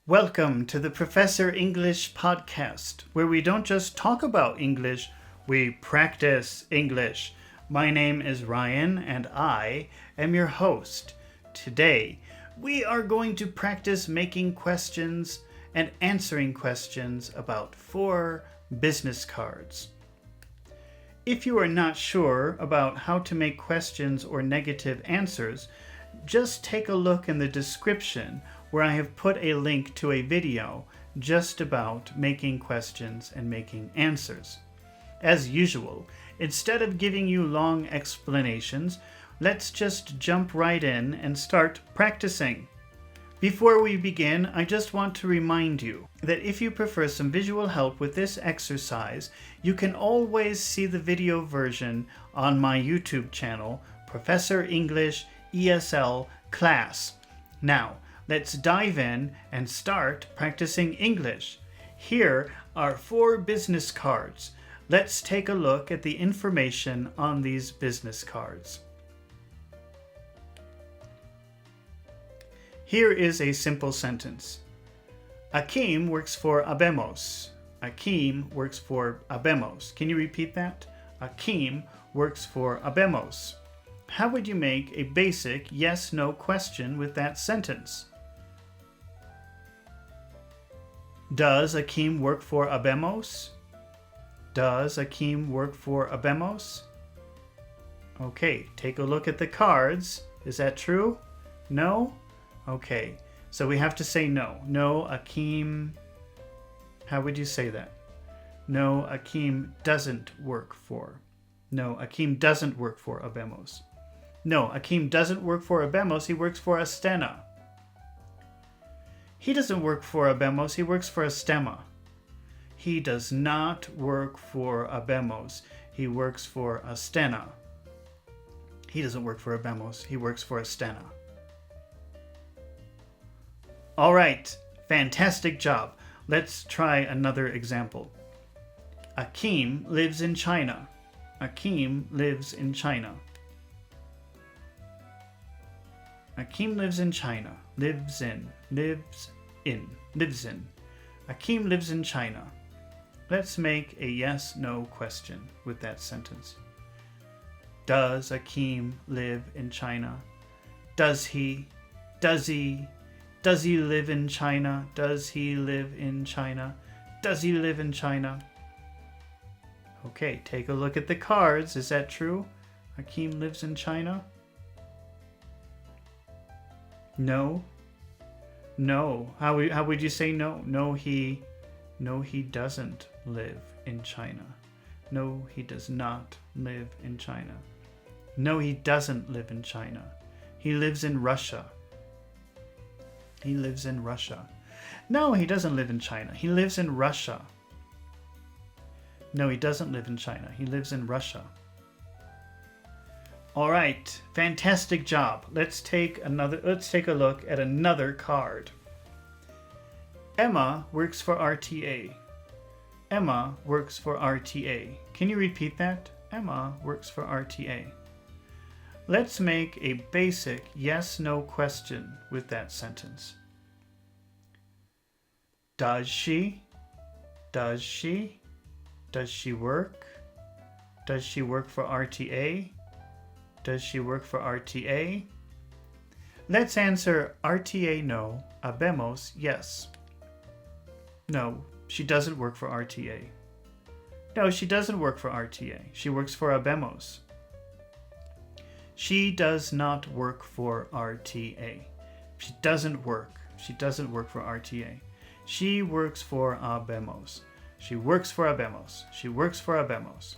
Welcome to the Professor English podcast, where we don't just talk about English, we practice English. My name is Ryan, and I am your host. Today, we are going to practice making questions and answering questions about 4 business cards. If you are not sure about how to make questions or negative answers, just take a look in the description where I have put a link to a video just about making questions and making answers. As usual, instead of giving you long explanations, let's just jump right in and start practicing. Before we begin, I just want to remind you that if you prefer some visual help with this exercise, you can always see the video version on my YouTube channel, Professor English ESL Class. Now, let's dive in and start practicing English. Here are 4 business cards. Let's take a look at the information on these business cards. Here is a simple sentence. Akim works for Abemos. Akim works for Abemos. Can you repeat that? Akim works for Abemos. How would you make a basic yes-no question with that sentence? Does Akim work for Abemos? Does Akim work for Abemos? Okay, take a look at the cards. Is that true? No? Okay, so we have to say no. No, Akim... How would you say that? No, Akim doesn't work for. No, Akim doesn't work for Abemos. No, Akim doesn't work for Abemos. He works for Astana. He doesn't work for Abemos. He works for Astema. He does not work for Abemos. He works for Astana. He doesn't work for Abemos. He works for Astana. All right, fantastic job. Let's try another example. Akim lives in China. Akim lives in China. Akim lives in China. Lives in. Akim lives in China. Let's make a yes-no question with that sentence. Does Akim live in China? Does he? Does he? Does he live in China? Does he live in China? Does he live in China? Okay, take a look at the cards. Is that true? Akim lives in China? No. No. How would you say no? No, he doesn't live in China. No, he does not live in China. No, he doesn't live in China. He lives in Russia. He lives in Russia. No, he doesn't live in China. He lives in Russia. No, he doesn't live in China. He lives in Russia. All right, fantastic job. Let's take a look at another card. Emma works for RTA. Emma works for RTA. Can you repeat that? Emma works for RTA. Let's make a basic yes-no question with that sentence. Does she? Does she? Does she work? Does she work for RTA? Does she work for RTA? Let's answer RTA no, Abemos yes. No, she doesn't work for RTA. No, she doesn't work for RTA. She works for Abemos. She does not work for RTA. She doesn't work. She doesn't work for RTA. She works for Abemos. She works for Abemos. She works for Abemos.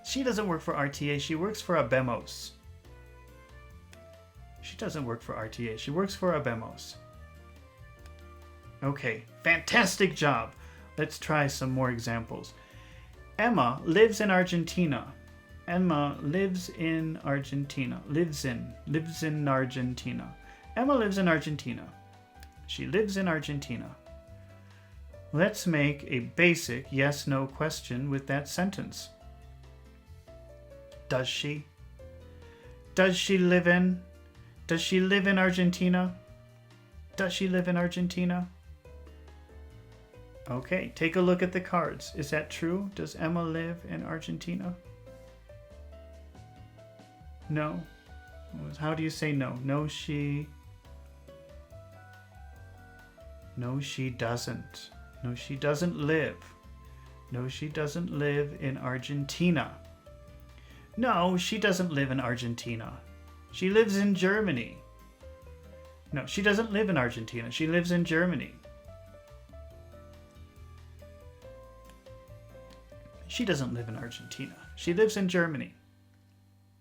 She doesn't work for RTA. She works for Abemos. She doesn't work for RTA. She works for Abemos. Okay, fantastic job. Let's try some more examples. Emma lives in Argentina. Emma lives in Argentina. Lives in Argentina. Emma lives in Argentina. She lives in Argentina. Let's make a basic yes-no question with that sentence. Does she? Does she live in? Does she live in Argentina? Does she live in Argentina? Okay, take a look at the cards. Is that true? Does Emma live in Argentina? No. How do you say no? No, she doesn't. No, she doesn't live. No, she doesn't live in Argentina. No, she doesn't live in Argentina. She lives in Germany. No, she doesn't live in Argentina. She lives in Germany. She doesn't live in Argentina. She lives in Germany.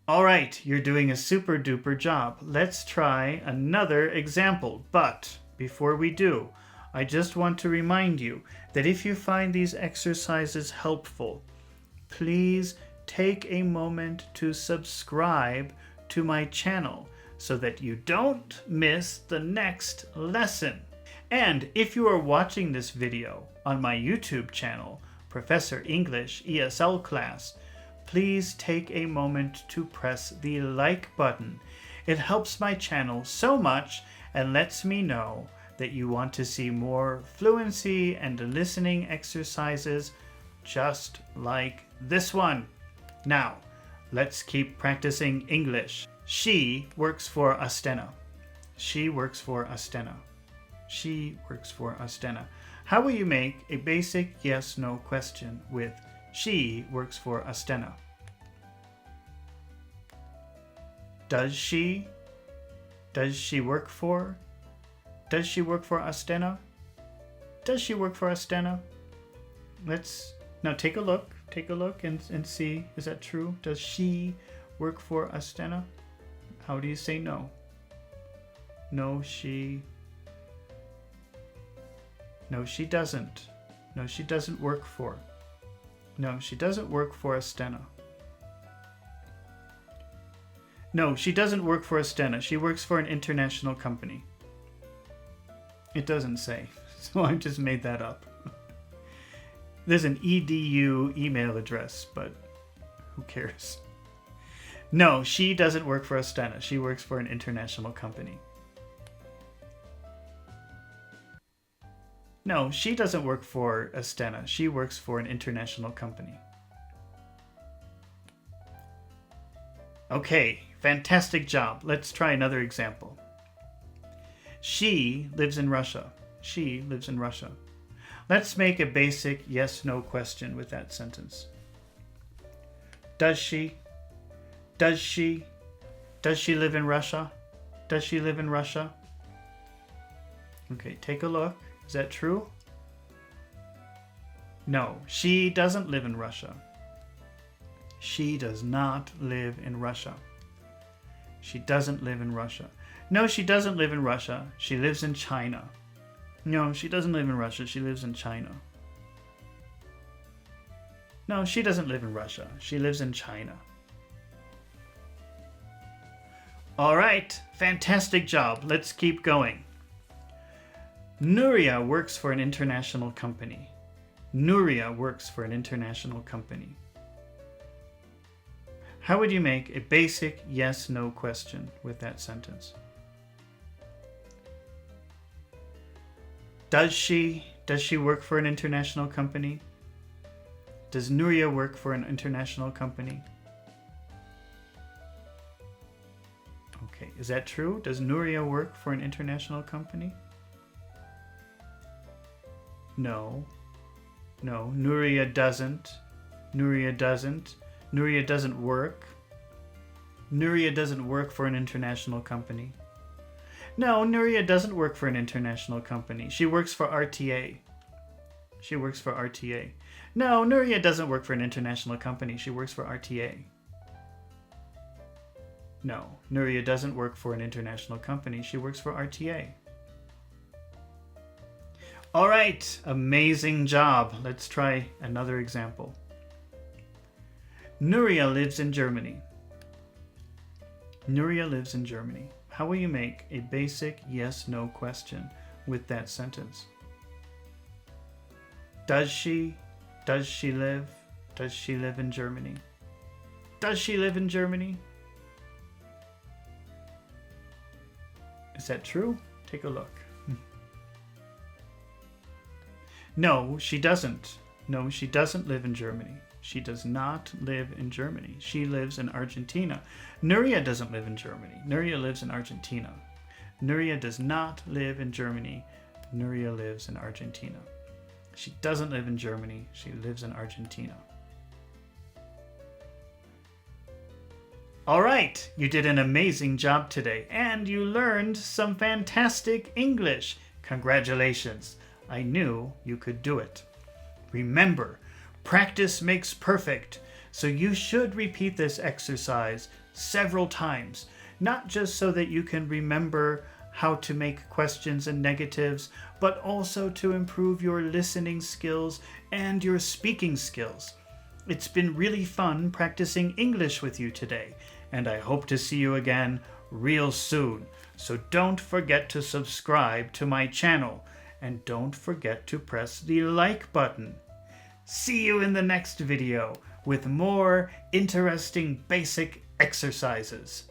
All right, you're doing a super duper job. Let's try another example. But before we do, I just want to remind you that if you find these exercises helpful, please take a moment to subscribe to my channel so that you don't miss the next lesson. And if you are watching this video on my YouTube channel, Professor English ESL Class, please take a moment to press the like button. It helps my channel so much and lets me know that you want to see more fluency and listening exercises just like this one. Now, let's keep practicing English. She works for Astana. She works for Astana. She works for Astana. How will you make a basic yes/no question with she works for Astana? Does she work for? Does she work for Astana? Does she work for Astana? Let's now take a look and see, is that true? Does she work for Astana? How do you say no? No, she doesn't. No, she doesn't work for. No, she doesn't work for Astana. No, she doesn't work for Astana. She works for an international company. It doesn't say, so I just made that up. There's an edu email address, but who cares? No, she doesn't work for Astana. She works for an international company. No, she doesn't work for Astana. She works for an international company. Okay, fantastic job. Let's try another example. She lives in Russia. She lives in Russia. Let's make a basic yes/no question with that sentence. Does she? Does she? Does she live in Russia? Does she live in Russia? Okay, take a look. Is that true? No, she doesn't live in Russia. She does not live in Russia. She doesn't live in Russia. No, she doesn't live in Russia. She lives in China. No, she doesn't live in Russia. She lives in China. No, she doesn't live in Russia. She lives in China. All right, fantastic job. Let's keep going. Nuria works for an international company. Nuria works for an international company. How would you make a basic yes/no question with that sentence? Does she work for an international company? Does Nuria work for an international company? Okay, is that true? Does Nuria work for an international company? No. No, Nuria doesn't. Nuria doesn't. Nuria doesn't work. Nuria doesn't work for an international company. No, Nuria doesn't work for an international company. She works for RTA. She works for RTA. No, Nuria doesn't work for an international company. She works for RTA. No, Nuria doesn't work for an international company. She works for RTA. All right, amazing job. Let's try another example. Nuria lives in Germany. Nuria lives in Germany. How will you make a basic yes/no question with that sentence? Does she live? Does she live in Germany? Does she live in Germany? Is that true? Take a look. No, she doesn't. No, she doesn't live in Germany. She does not live in Germany. She lives in Argentina. Nuria doesn't live in Germany. Nuria lives in Argentina. Nuria does not live in Germany. Nuria lives in Argentina. She doesn't live in Germany. She lives in Argentina. All right, you did an amazing job today, and you learned some fantastic English. Congratulations. I knew you could do it. Remember, practice makes perfect, so you should repeat this exercise several times, not just so that you can remember how to make questions and negatives, but also to improve your listening skills and your speaking skills. It's been really fun practicing English with you today, and I hope to see you again real soon. So don't forget to subscribe to my channel, and don't forget to press the like button. See you in the next video with more interesting basic exercises.